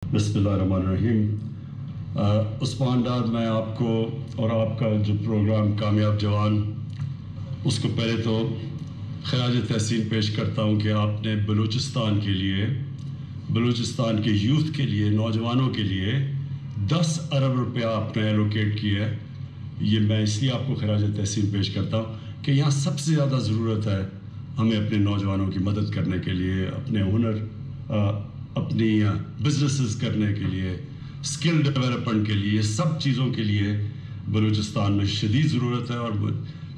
بسم اللہ الرحمن الرحیم۔ عثمان ڈار، میں آپ کو اور آپ کا جو پروگرام کامیاب جوان، اس کو پہلے تو خراج تحسین پیش کرتا ہوں کہ آپ نے بلوچستان کے لیے، بلوچستان کے یوتھ کے لیے، نوجوانوں کے لیے 10 ارب روپیہ آپ نے ایلوکیٹ کیا ہے۔ یہ میں اس لیے آپ کو خراج تحسین پیش کرتا ہوں کہ یہاں سب سے زیادہ ضرورت ہے ہمیں اپنے نوجوانوں کی مدد کرنے کے لیے، اپنے ہنر، اپنی بزنسز کرنے کے لیے، اسکل ڈیولپمنٹ کے لیے، سب چیزوں کے لیے بلوچستان میں شدید ضرورت ہے۔ اور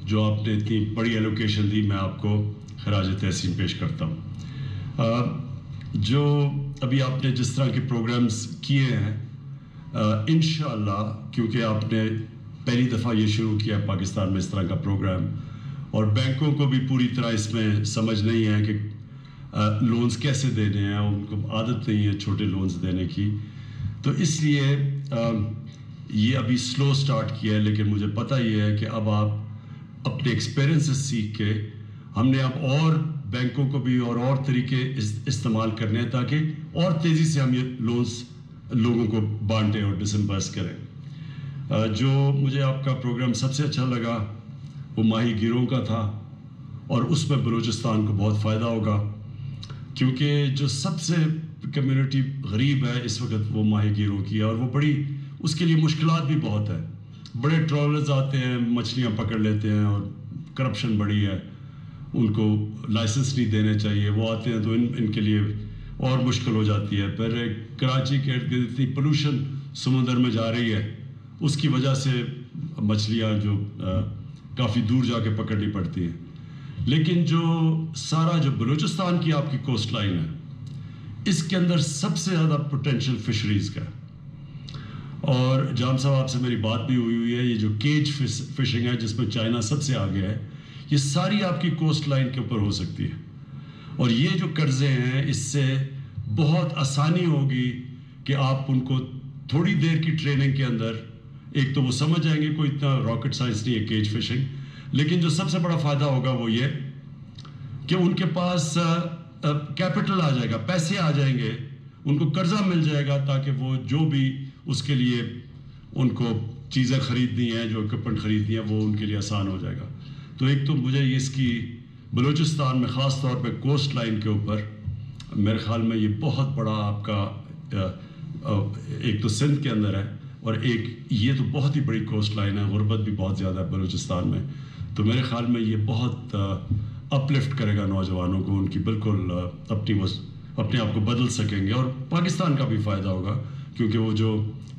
جو آپ نے اتنی بڑی ایلوکیشن دی، میں آپ کو خراج تحسین پیش کرتا ہوں۔ جو ابھی آپ نے جس طرح کے پروگرامز کیے ہیں، انشاءاللہ، کیونکہ آپ نے پہلی دفعہ یہ شروع کیا پاکستان میں اس طرح کا پروگرام، اور بینکوں کو بھی پوری طرح اس میں سمجھ نہیں ہے کہ لونز کیسے دینے ہیں، ان کو عادت نہیں ہے چھوٹے لونز دینے کی، تو اس لیے یہ ابھی سلو سٹارٹ کیا ہے۔ لیکن مجھے پتہ یہ ہے کہ اب آپ اپنے ایکسپیرینس سے سیکھ کے، ہم نے اب اور بینکوں کو بھی اور طریقے استعمال کرنے ہیں تاکہ اور تیزی سے ہم یہ لونز لوگوں کو بانٹیں اور ڈسمبرس کریں۔ جو مجھے آپ کا پروگرام سب سے اچھا لگا وہ ماہی گیروں کا تھا، اور اس میں بلوچستان کو بہت فائدہ ہوگا، کیونکہ جو سب سے کمیونٹی غریب ہے اس وقت وہ ماہی گیروں کی ہے، اور وہ بڑی، اس کے لیے مشکلات بھی بہت ہے۔ بڑے ٹرالرز آتے ہیں، مچھلیاں پکڑ لیتے ہیں، اور کرپشن بڑی ہے، ان کو لائسنس نہیں دینے چاہیے، وہ آتے ہیں تو ان کے لیے اور مشکل ہو جاتی ہے۔ پھر کراچی کے ارد گرد اتنی پولوشن سمندر میں جا رہی ہے، اس کی وجہ سے مچھلیاں جو کافی دور جا کے پکڑنی پڑتی ہیں۔ لیکن جو سارا جو بلوچستان کی آپ کی کوسٹ لائن ہے، اس کے اندر سب سے زیادہ پوٹینشیل فشریز کا ہے۔ اور جام صاحب، آپ سے میری بات بھی ہوئی ہے، یہ جو کیج فشنگ ہے جس میں چائنا سب سے آگے ہے، یہ ساری آپ کی کوسٹ لائن کے اوپر ہو سکتی ہے۔ اور یہ جو قرضے ہیں، اس سے بہت آسانی ہوگی کہ آپ ان کو تھوڑی دیر کی ٹریننگ کے اندر، ایک تو وہ سمجھ جائیں گے، کوئی اتنا راکٹ سائنس نہیں ہے کیج فشنگ، لیکن جو سب سے بڑا فائدہ ہوگا وہ یہ کہ ان کے پاس کیپٹل آ جائے گا، پیسے آ جائیں گے، ان کو قرضہ مل جائے گا، تاکہ وہ جو بھی اس کے لیے ان کو چیزیں خریدنی ہیں، جو اکوپمنٹ خریدنی ہے، وہ ان کے لیے آسان ہو جائے گا۔ تو ایک تو مجھے اس کی بلوچستان میں خاص طور پہ کوسٹ لائن کے اوپر، میرے خیال میں یہ بہت بڑا آپ کا، ایک تو سندھ کے اندر ہے، اور ایک یہ تو بہت ہی بڑی کوسٹ لائن ہے، غربت بھی بہت زیادہ ہے بلوچستان میں، تو میرے خیال میں یہ بہت اپلفٹ کرے گا نوجوانوں کو، ان کی بالکل اپنے آپ کو بدل سکیں گے، اور پاکستان کا بھی فائدہ ہوگا، کیونکہ وہ جو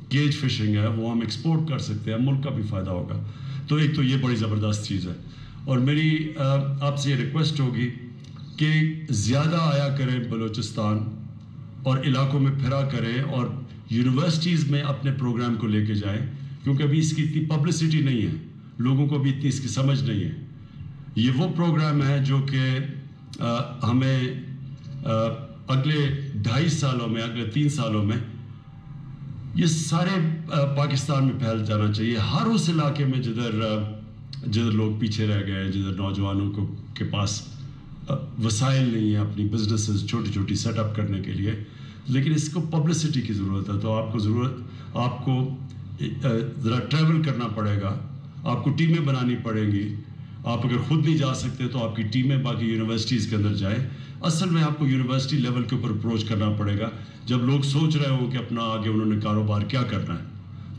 کیج فشنگ ہے وہ ہم ایکسپورٹ کر سکتے ہیں، ملک کا بھی فائدہ ہوگا۔ تو ایک تو یہ بڑی زبردست چیز ہے، اور میری آپ سے یہ ریکویسٹ ہوگی کہ زیادہ آیا کریں بلوچستان، اور علاقوں میں پھرا کریں، اور یونیورسٹیز میں اپنے پروگرام کو لے کے جائیں، کیونکہ ابھی اس کی اتنی پبلسٹی نہیں ہے، لوگوں کو بھی اتنی اس کی سمجھ نہیں ہے۔ یہ وہ پروگرام ہے جو کہ ہمیں اگلے 2.5 سالوں میں، اگلے 3 سالوں میں یہ سارے پاکستان میں پھیل جانا چاہیے، ہر اس علاقے میں جدھر لوگ پیچھے رہ گئے ہیں، جدھر نوجوانوں کے پاس وسائل نہیں ہیں اپنی بزنسز چھوٹی چھوٹی سیٹ اپ کرنے کے لیے، لیکن اس کو پبلسٹی کی ضرورت ہے۔ تو آپ کو ذرا ٹریول کرنا پڑے گا، آپ کو ٹیمیں بنانی پڑیں گی۔ آپ اگر خود نہیں جا سکتے تو آپ کی ٹیمیں باقی یونیورسٹیز کے اندر جائیں۔ اصل میں آپ کو یونیورسٹی لیول کے اوپر اپروچ کرنا پڑے گا، جب لوگ سوچ رہے ہوں کہ اپنا آگے انہوں نے کاروبار کیا کرنا ہے،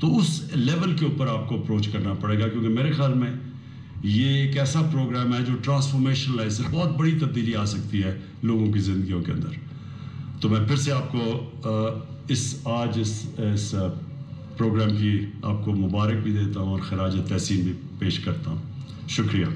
تو اس لیول کے اوپر آپ کو اپروچ کرنا پڑے گا، کیونکہ میرے خیال میں یہ ایک ایسا پروگرام ہے جو ٹرانسفارمیشنل ہے، اس سے بہت بڑی تبدیلی آ سکتی ہے لوگوں کی زندگیوں کے اندر۔ تو میں پھر سے آپ کو آج اس پروگرام کی آپ کو مبارک بھی دیتا ہوں، اور خراج تحسین بھی پیش کرتا ہوں۔ شکریہ۔